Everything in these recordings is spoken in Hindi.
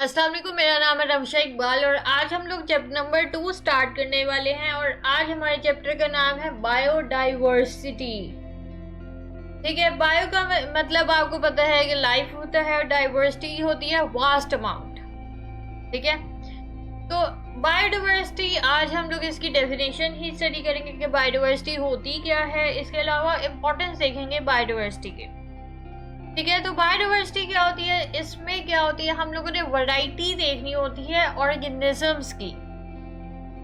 अस्सलाम वालेकुम, मेरा नाम है रमशा इकबाल और आज हम लोग चैप्टर नंबर 2 स्टार्ट करने वाले हैं। और आज हमारे चैप्टर का नाम है बायोडाइवर्सिटी। ठीक है, बायो का मतलब आपको पता है कि लाइफ होता है और डाइवर्सिटी होती है वास्ट अमाउंट। ठीक है, तो बायोडाइवर्सिटी आज हम लोग इसकी डेफिनेशन ही स्टडी करेंगे कि बायोडाइवर्सिटी होती क्या है। इसके अलावा इंपॉर्टेंस देखेंगे बायोडाइवर्सिटी के। ठीक है, तो बायोडाइवर्सिटी क्या होती है, इसमें क्या होती है, हम लोगों ने वैरायटी देखनी होती है ऑर्गेनिजम्स की।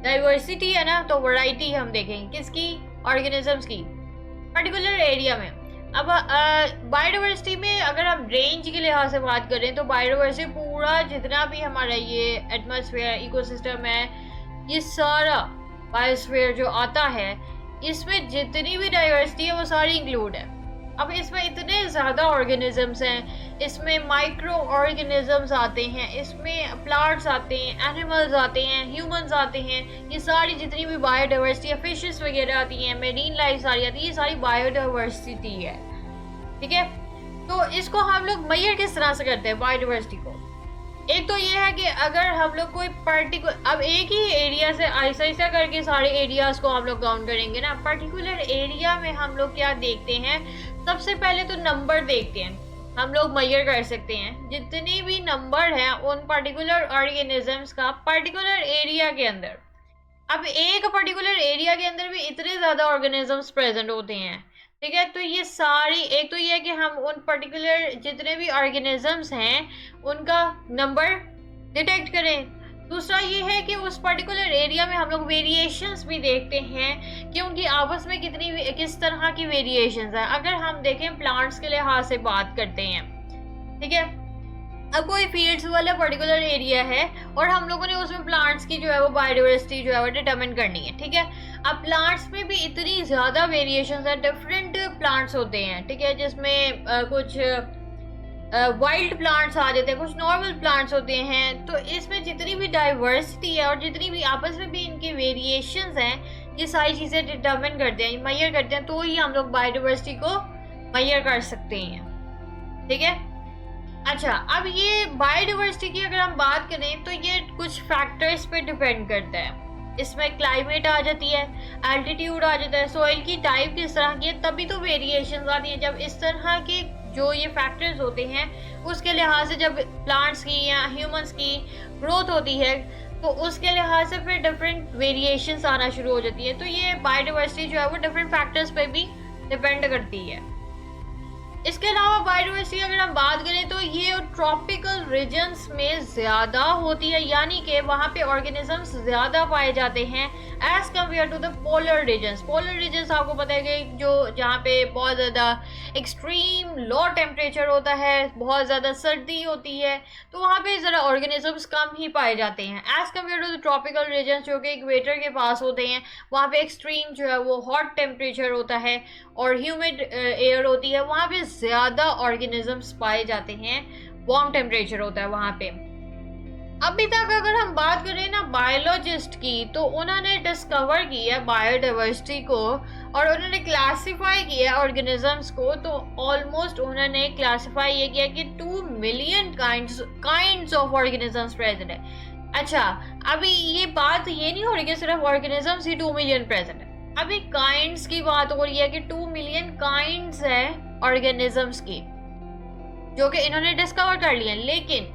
डाइवर्सिटी है ना, तो वैरायटी हम देखेंगे किसकी, ऑर्गेनिजम्स की पर्टिकुलर एरिया में। अब बायोडाइवर्सिटी में अगर हम रेंज के लिहाज से बात करें तो बायोडाइवर्सिटी पूरा जितना भी हमारा ये एटमॉस्फेयर इकोसिस्टम है, ये सारा बायोस्फीयर जो आता है, इसमें जितनी भी डाइवर्सिटी है वो सारी इंक्लूड है। अब इसमें इतने ज़्यादा ऑर्गेनिजम्स हैं, इसमें माइक्रो ऑर्गेनिजम्स आते हैं, इसमें प्लांट्स आते हैं, एनिमल्स आते हैं, ह्यूमंस आते हैं। ये सारी जितनी भी बायोडाइवर्सिटी है, फिशेस वगैरह आती हैं, मेरीन लाइफ सारी आती है, ये सारी बायोडाइवर्सिटी है। ठीक है, तो इसको हम लोग मेजर किस तरह से करते हैं बायोडाइवर्सिटी को। एक तो ये है कि अगर हम लोग कोई पर्टिकुलर, अब एक ही एरिया से ऐसा ऐसा करके सारे एरियाज को हम लोग काउंट करेंगे ना, पर्टिकुलर एरिया में हम लोग क्या देखते हैं, सबसे पहले तो नंबर देखते हैं। हम लोग मेजर कर सकते हैं जितने भी नंबर हैं उन पर्टिकुलर ऑर्गेनिजम्स का पर्टिकुलर एरिया के अंदर। अब एक पर्टिकुलर एरिया के अंदर भी इतने ज़्यादा ऑर्गेनिजम्स प्रेजेंट होते हैं। ठीक है, तो ये सारी, एक तो ये है कि हम उन पर्टिकुलर जितने भी ऑर्गेनिजम्स हैं उनका नंबर डिटेक्ट करें। दूसरा ये है कि उस पर्टिकुलर एरिया में हम लोग वेरिएशंस भी देखते हैं कि उनकी आपस में किस तरह की वेरिएशंस हैं। अगर हम देखें प्लांट्स के लिहाज से बात करते हैं, ठीक है, अब कोई फील्ड्स वाला पर्टिकुलर एरिया है और हम लोगों ने उसमें प्लांट्स की जो है वो बायोडाइवर्सिटी जो है वो डिटरमिन करनी है। ठीक है, अब प्लांट्स में भी इतनी ज़्यादा वेरिएशंस है, डिफरेंट प्लांट्स होते हैं। ठीक है, जिसमें कुछ वाइल्ड प्लांट्स आ जाते हैं, कुछ नॉर्मल प्लांट्स होते हैं। तो इसमें जितनी भी डाइवर्सिटी है और जितनी भी आपस में भी इनकी वेरिएशंस हैं, ये सारी चीज़ें डिटरमिन करते हैं, मेजर करते हैं, तो ही हम लोग बायोडाइवर्सिटी को मेजर कर सकते हैं। ठीक है, अच्छा, अब ये बायोडाइवर्सिटी की अगर हम बात करें तो ये कुछ फैक्टर्स पे डिपेंड करता है। इसमें क्लाइमेट आ जाती है, एल्टीट्यूड आ जाता है, सोइल की टाइप किस तरह की है, तभी तो वेरिएशंस आती है। जब इस तरह के जो ये फैक्टर्स होते हैं उसके लिहाज से जब प्लांट्स की या ह्यूमंस की ग्रोथ होती है तो उसके लिहाज से फिर डिफरेंट वेरिएशंस आना शुरू हो जाती है। तो ये बायोडाइवर्सिटी जो है वो डिफरेंट फैक्टर्स पे भी डिपेंड करती है। इसके अलावा बायोडाइवर्सिटी अगर हम बात करें तो ये ट्रॉपिकल रीजन्स में ज़्यादा होती है, यानी कि वहाँ पे ऑर्गेनिजम्स ज़्यादा पाए जाते हैं as compare to the polar regions. Polar regions आपको पता है कि जो जहाँ पे बहुत ज़्यादा एक्सट्रीम लो टेम्परेचर होता है, बहुत ज़्यादा सर्दी होती है, तो वहाँ पे ज़रा ऑर्गेनिजम्स कम ही पाए जाते हैं as compare to the tropical regions जो कि इक्वेटर के पास होते हैं। वहाँ पे एक्सट्रीम जो है वो हॉट टेम्परेचर होता है और ह्यूमिड एयर होती है, वहाँ पे ज़्यादा ऑर्गेनिजम्स पाए जाते हैं, वार्म टेम्परेचर होता है वहाँ पे। अभी तक अगर हम बात करें ना बायोलॉजिस्ट की, तो उन्होंने डिस्कवर किया बायोडाइवर्सिटी को और उन्होंने क्लासिफाई किया ऑर्गेनिजम्स को। तो ऑलमोस्ट उन्होंने क्लासिफाई ये किया कि 2 million kinds of organisms present है। अच्छा, अभी ये बात ये नहीं हो रही कि सिर्फ ऑर्गेनिजम्स ही 2 मिलियन प्रेजेंट है, अभी काइंड्स की बात हो रही है कि 2 मिलियन काइंड्स है ऑर्गेनिजम्स की जो कि इन्होंने डिस्कवर कर लिए। लेकिन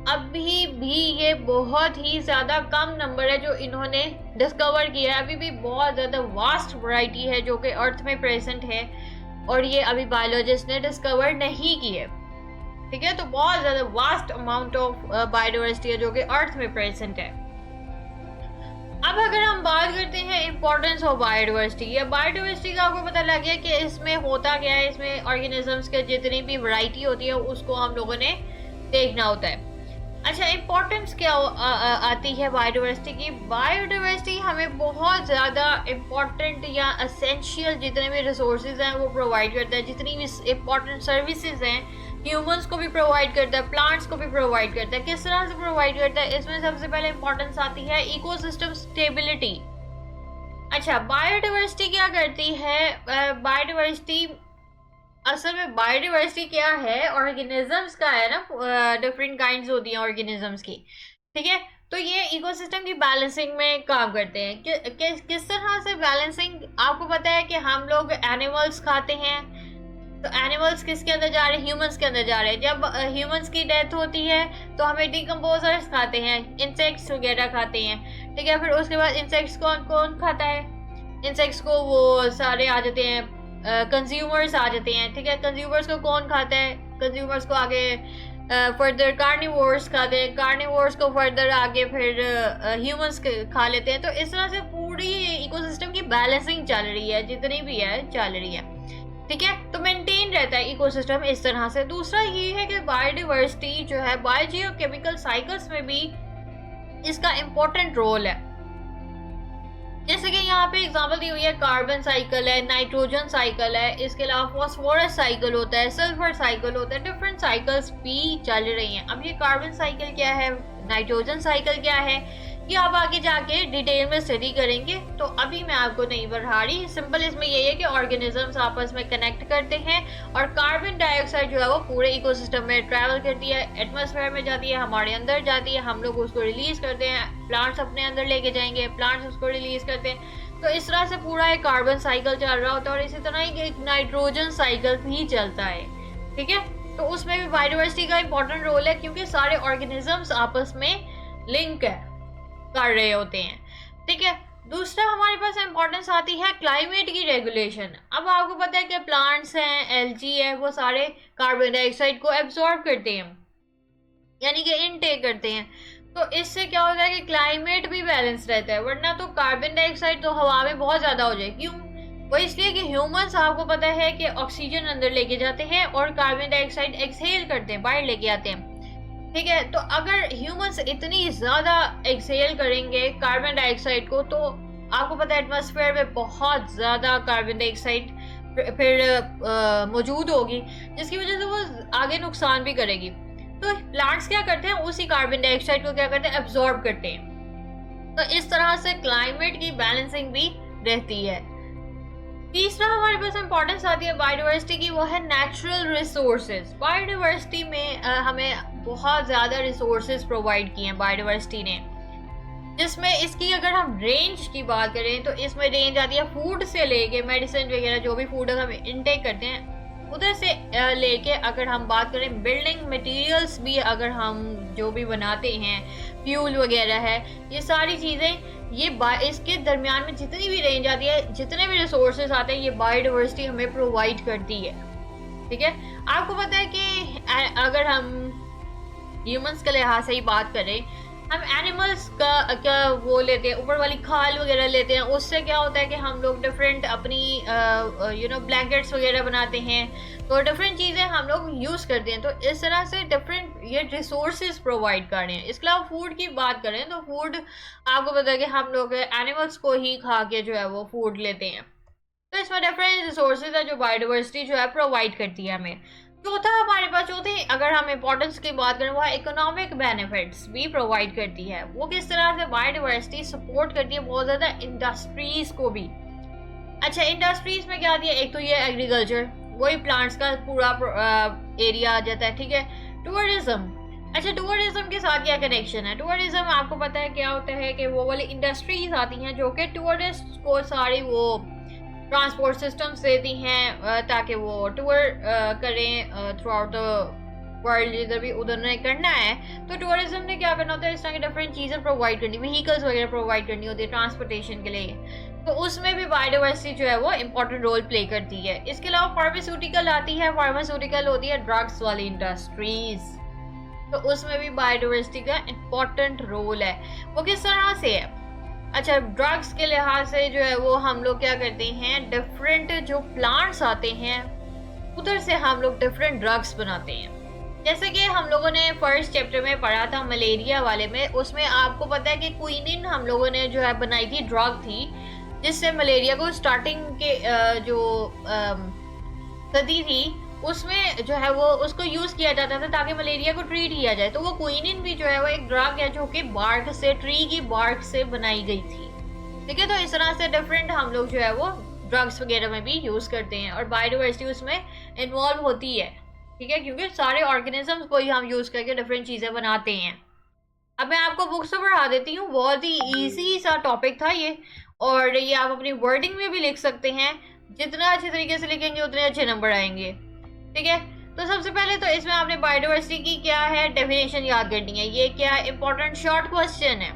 अभी भी ये बहुत ही ज़्यादा कम नंबर है जो इन्होंने डिस्कवर किया है। अभी भी बहुत ज़्यादा वास्ट वैरायटी है जो कि अर्थ में प्रेजेंट है और ये अभी बायोलॉजिस्ट ने डिस्कवर नहीं की है। ठीक है, तो बहुत ज़्यादा वास्ट अमाउंट ऑफ बायोडाइवर्सिटी है जो कि अर्थ में प्रेजेंट है। अब अगर हम बात करते हैं इंपॉर्टेंस ऑफ बायोडाइवर्सिटी, या बायोडाइवर्सिटी का आपको पता लग गया कि इसमें होता क्या है, इसमें ऑर्गेनिजम्स के जितनी भी वैरायटी होती है उसको हम लोगों ने देखना होता है। अच्छा, इम्पोर्टेंस क्या आती है बायोडाइवर्सिटी की। बायोडाइवर्सिटी हमें बहुत ज़्यादा इम्पोर्टेंट या असेंशियल जितने भी रिसोर्सेज हैं वो प्रोवाइड करता है, जितनी भी इम्पोर्टेंट सर्विसेज हैं ह्यूमंस को भी प्रोवाइड करता है, प्लांट्स को भी प्रोवाइड करता है। किस तरह से प्रोवाइड करता है, इसमें सबसे पहले इम्पोर्टेंस आती है इकोसिस्टम स्टेबिलिटी। अच्छा, बायोडाइवर्सिटी क्या करती है, बायोडाइवर्सिटी असल में बायोडाइवर्सिटी क्या है, ऑर्गेनिजम्स का है ना, डिफरेंट काइंड्स होती हैं ऑर्गेनिजम्स की, ठीक है। तो ये इकोसिस्टम की बैलेंसिंग में काम करते हैं। किस तरह से बैलेंसिंग, आपको पता है कि हम लोग एनिमल्स खाते हैं, तो एनिमल्स किसके अंदर जा रहे हैं, ह्यूमंस के अंदर जा रहे हैं। जब ह्यूमंस की डेथ होती है तो हमें डिकम्पोजर्स खाते हैं, इंसेक्ट्स वगैरह खाते हैं, ठीक है। फिर उसके बाद इंसेक्ट्स कौन कौन खाता है, इंसेक्ट्स को वो सारे आ जाते हैं, कंज्यूमर्स आ जाते हैं, ठीक है। कंज्यूमर्स को कौन खाता है, कंज्यूमर्स को आगे फर्दर कार्निवोर्स खाते हैं, कार्निवोर्स को फर्दर आगे फिर ह्यूमंस खा लेते हैं। तो इस तरह से पूरी इकोसिस्टम की बैलेंसिंग चल रही है, जितनी भी है चल रही है, ठीक है। तो मेंटेन रहता है इकोसिस्टम इस तरह से। दूसरा ये है कि बायोडाइवर्सिटी जो है बायोजियोकेमिकल साइकिल्स में भी इसका इम्पोर्टेंट रोल है। जैसे कि यहाँ पे एग्जांपल दी हुई है, कार्बन साइकिल है, नाइट्रोजन साइकिल है, इसके अलावा फॉस्फोरस साइकिल होता है, सल्फर साइकिल होता है, डिफरेंट साइकिल्स भी चल रही हैं। अब ये कार्बन साइकिल क्या है, नाइट्रोजन साइकिल क्या है, ये आप आगे जाके डिटेल में स्टडी करेंगे, तो अभी मैं आपको नहीं बढ़ा रही। सिंपल इसमें यही है कि ऑर्गेनिजम्स आपस में कनेक्ट करते हैं और कार्बन डाइऑक्साइड जो है वो पूरे इकोसिस्टम में ट्रैवल करती है, एटमॉस्फेयर में जाती है, हमारे अंदर जाती है, हम लोग उसको रिलीज करते हैं, प्लांट्स अपने अंदर लेके जाएंगे, प्लांट्स उसको रिलीज करते हैं। तो इस तरह से पूरा एक कार्बन साइकिल चल रहा होता है और इसी तरह एक नाइट्रोजन साइकिल भी चलता है, ठीक है। तो उसमें भी बायोडाइवर्सिटी का इंपॉर्टेंट रोल है, क्योंकि सारे ऑर्गेनिजम्स आपस में लिंक है कर रहे होते हैं, ठीक है। दूसरा हमारे पास इंपॉर्टेंस आती है क्लाइमेट की रेगुलेशन। अब आपको पता है कि प्लांट्स हैं, एल्गी है, वो सारे कार्बन डाइऑक्साइड को एब्जॉर्ब करते हैं, यानी कि इनटेक करते हैं। तो इससे क्या होता है कि क्लाइमेट भी बैलेंस रहता है, वरना तो कार्बन डाइऑक्साइड तो हवा में बहुत ज़्यादा हो जाए। क्यों? वो इसलिए कि ह्यूमंस, आपको पता है कि ऑक्सीजन अंदर लेके जाते हैं और कार्बन डाइऑक्साइड एक्सहेल करते हैं, बाहर लेके आते हैं, ठीक है। तो अगर ह्यूमंस इतनी ज़्यादा एक्सहेल करेंगे कार्बन डाइऑक्साइड को, तो आपको पता है एटमॉस्फेयर में बहुत ज़्यादा कार्बन डाइऑक्साइड फिर मौजूद होगी, जिसकी वजह से वो आगे नुकसान भी करेगी। तो प्लांट्स क्या करते हैं, उसी कार्बन डाइऑक्साइड को क्या करते हैं, एब्जॉर्ब करते हैं। तो इस तरह से क्लाइमेट की बैलेंसिंग भी रहती है। तीसरा हमारे पास इंपॉर्टेंस आती है बायोडाइवर्सिटी की, वो है नेचुरल रिसोर्सेज। बायोडाइवर्सिटी में हमें बहुत ज़्यादा रिसोर्सेज प्रोवाइड किए हैं बायोडाइवर्सिटी ने, जिसमें इसकी अगर हम रेंज की बात करें तो इसमें रेंज आती है फूड से लेके मेडिसिन वगैरह, जो भी फूड हम इनटेक करते हैं उधर से लेके, अगर हम बात करें बिल्डिंग मटेरियल्स भी, अगर हम जो भी बनाते हैं, फ्यूल वगैरह है, ये सारी चीज़ें, ये इसके दरमियान में जितनी भी रेंज आती है, जितने भी रिसोर्सेज आते हैं, ये बायोडाइवर्सिटी हमें प्रोवाइड करती है, ठीक है। आपको पता है कि अगर हम ह्यूमंस के लिहाज से ही बात करें, हम एनिमल्स का क्या वो लेते हैं, ऊपर वाली खाल वगैरह लेते हैं, उससे क्या होता है कि हम लोग डिफरेंट अपनी ब्लैंकेट्स वगैरह बनाते हैं, तो डिफरेंट चीज़ें हम लोग यूज़ करते हैं। तो इस तरह से डिफरेंट ये रिसोर्सेज प्रोवाइड कर रहे हैं। इसके अलावा फूड की बात करें तो फूड, आपको पता है कि हम लोग एनिमल्स को ही खा के जो है वो फूड लेते हैं। तो इसमें डिफरेंट रिसोर्सेज है जो बायोडाइवर्सिटी जो है प्रोवाइड करती है हमें। चौथा हमारे पास, चौथी अगर हम इम्पोर्टेंस की बात करें, वो है इकोनॉमिक बेनिफिट्स भी प्रोवाइड करती है। वो किस तरह से बायोडाइवर्सिटी सपोर्ट करती है बहुत ज़्यादा इंडस्ट्रीज को भी। अच्छा, इंडस्ट्रीज में क्या आती है, एक तो ये एग्रीकल्चर, वही प्लांट्स का पूरा एरिया आ जाता है, ठीक है। टूरिज्म, अच्छा टूरिज्म के साथ क्या कनेक्शन है, टूरिज्म आपको पता है क्या होता है कि वो वाली इंडस्ट्रीज आती हैं जो कि टूरिस्ट को सारी वो ट्रांसपोर्ट सिस्टम्स देती हैं ताकि वो टूर करें थ्रू आउट द वर्ल्ड, जिधर भी उधर ने करना है। तो टूरिज्म ने क्या करना होता है, इस तरह की डिफरेंट चीज़ें प्रोवाइड करनी, व्हीकल्स वगैरह प्रोवाइड करनी होती है ट्रांसपोर्टेशन के लिए। तो उसमें भी बायोडाइवर्सिटी जो है वो इंपॉर्टेंट रोल प्ले करती है। इसके अलावा फार्मास्यूटिकल आती है, फार्मास्यूटिकल होती है ड्रग्स वाली इंडस्ट्रीज, तो उसमें भी बायोडाइवर्सिटी का इंपॉर्टेंट रोल है। वो किस तरह से है, अच्छा ड्रग्स के लिहाज से जो है वो हम लोग क्या करते हैं, डिफरेंट जो प्लांट्स आते हैं उधर से हम लोग डिफरेंट ड्रग्स बनाते हैं। जैसे कि हम लोगों ने फर्स्ट चैप्टर में पढ़ा था मलेरिया वाले में, उसमें आपको पता है कि क्विनिन हम लोगों ने जो है बनाई थी, ड्रग थी, जिससे मलेरिया को स्टार्टिंग के जो सदी थी उसमें जो है वो उसको यूज़ किया जाता था ताकि मलेरिया को ट्रीट किया जाए। तो वो क्विनिन भी जो है वो एक ड्रग है जो कि बार्क से, ट्री की बार्क से बनाई गई थी, ठीक है। तो इस तरह से डिफरेंट हम लोग जो है वो ड्रग्स वगैरह में भी यूज़ करते हैं और बायोडाइवर्सिटी उसमें इन्वॉल्व होती है, ठीक है, क्योंकि सारे ऑर्गेनिजम्स को ही हम यूज़ करके डिफरेंट चीज़ें बनाते हैं। अब मैं आपको बुक्स से पढ़ा देती हूँ, बहुत ही ईजी सा टॉपिक था ये, और ये आप अपनी वर्डिंग में भी लिख सकते हैं। जितना अच्छे तरीके से लिखेंगे उतने अच्छे नंबर आएंगे, ठीक है। तो सबसे पहले तो इसमें आपने बायोडाइवर्सिटी की क्या है डेफिनेशन याद करनी है। ये क्या इंपॉर्टेंट शॉर्ट क्वेश्चन है।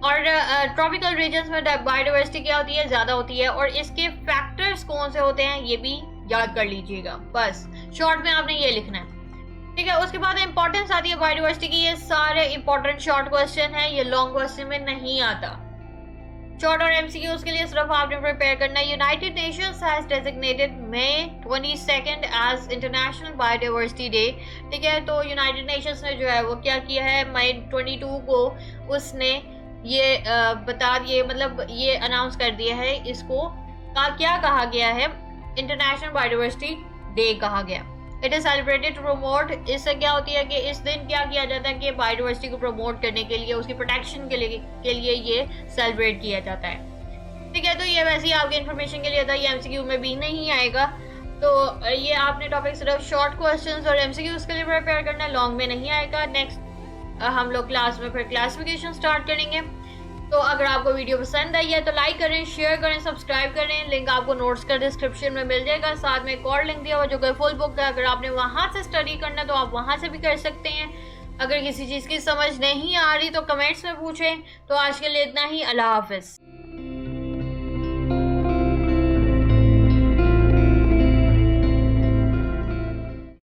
और ट्रॉपिकल रीजन्स में बायोडाइवर्सिटी क्या होती है, ज़्यादा होती है, और इसके फैक्टर्स कौन से होते हैं ये भी याद कर लीजिएगा। बस शॉर्ट में आपने ये लिखना है, ठीक है। उसके बाद इंपॉर्टेंस आती है बायोडाइवर्सिटी की। ये सारे इंपॉर्टेंट शॉर्ट क्वेश्चन है, ये लॉन्ग क्वेश्चन में नहीं आता। शॉर्ट और एमसीक्यूज के लिए सिर्फ आपने प्रिपेयर करना है। United nations has designated May 22 as international biodiversity day, ठीक है। तो यूनाइटेड नेशंस ने जो है वो क्या किया है, मई 22 को उसने ये बता दिए, मतलब ये अनाउंस कर दिया है, इसको क्या कहा गया है, इंटरनेशनल बायोडाइवर्सिटी डे कहा गया। It is celebrated to promote, इससे क्या होती है कि इस दिन क्या किया जाता है कि बायोडाइवर्सिटी को प्रमोट करने के लिए, उसकी प्रोटेक्शन के लिए ये सेलिब्रेट किया जाता है, ठीक है। तो ये वैसे ही आपके इन्फॉर्मेशन के लिए था, ये एमसीक्यू में भी नहीं आएगा। तो ये आपने टॉपिक सिर्फ शॉर्ट क्वेश्चंस और एमसीक्यूज के लिए प्रिपेयर करना है, लॉन्ग में नहीं आएगा। नेक्स्ट हम लोग क्लास में फिर क्लासिफिकेशन स्टार्ट करेंगे। तो अगर आपको वीडियो पसंद आई है तो लाइक करें, शेयर करें, सब्सक्राइब करें। लिंक आपको नोट्स का डिस्क्रिप्शन में मिल जाएगा, साथ में एक और लिंक दिया हुआ जो कि फुल बुक है। अगर आपने वहां से स्टडी करना है तो आप वहां से भी कर सकते हैं। अगर किसी चीज़ की समझ नहीं आ रही तो कमेंट्स में पूछें। तो आज के लिए इतना ही, अल्लाह हाफिज़।